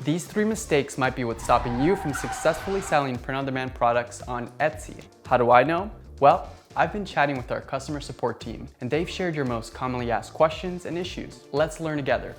These 3 mistakes might be what's stopping you from successfully selling print-on-demand products on Etsy. How do I know? Well, I've been chatting with our customer support team, and they've shared your most commonly asked questions and issues. Let's learn together.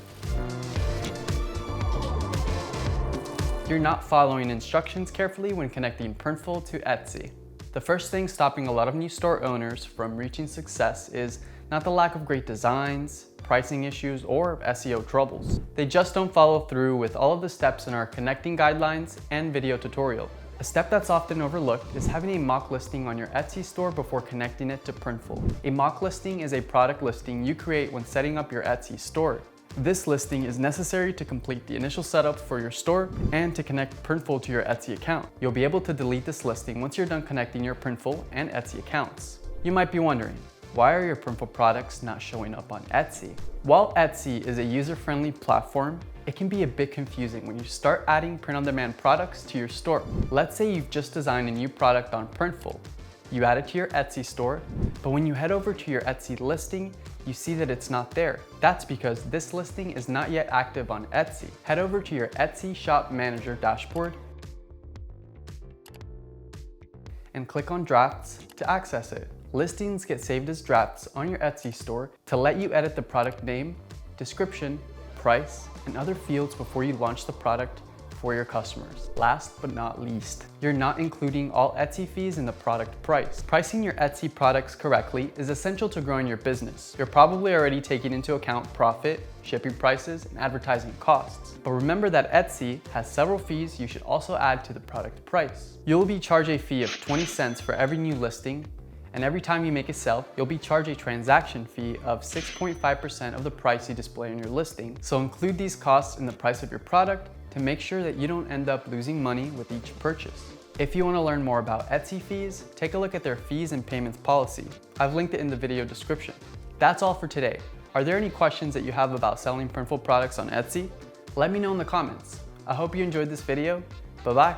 You're not following instructions carefully when connecting Printful to Etsy. The first thing stopping a lot of new store owners from reaching success is not the lack of great designs, pricing issues, or SEO troubles. They just don't follow through with all of the steps in our connecting guidelines and video tutorial. A step that's often overlooked is having a mock listing on your Etsy store before connecting it to Printful. A mock listing is a product listing you create when setting up your Etsy store. This listing is necessary to complete the initial setup for your store and to connect Printful to your Etsy account. You'll be able to delete this listing once you're done connecting your Printful and Etsy accounts. You might be wondering, why are your Printful products not showing up on Etsy? While Etsy is a user-friendly platform, it can be a bit confusing when you start adding print-on-demand products to your store. Let's say you've just designed a new product on Printful. You add it to your Etsy store, but when you head over to your Etsy listing, you see that it's not there. That's because this listing is not yet active on Etsy. Head over to your Etsy Shop Manager dashboard and click on Drafts to access it. Listings get saved as drafts on your Etsy store to let you edit the product name, description, price, and other fields before you launch the product for your customers. Last but not least, you're not including all Etsy fees in the product price. Pricing your Etsy products correctly is essential to growing your business. You're probably already taking into account profit, shipping prices, and advertising costs. But remember that Etsy has several fees you should also add to the product price. You'll be charged a fee of 20 cents for every new listing, and every time you make a sale, you'll be charged a transaction fee of 6.5% of the price you display on your listing. So include these costs in the price of your product to make sure that you don't end up losing money with each purchase. If you want to learn more about Etsy fees, take a look at their fees and payments policy. I've linked it in the video description. That's all for today. Are there any questions that you have about selling Printful products on Etsy? Let me know in the comments. I hope you enjoyed this video. Bye-bye.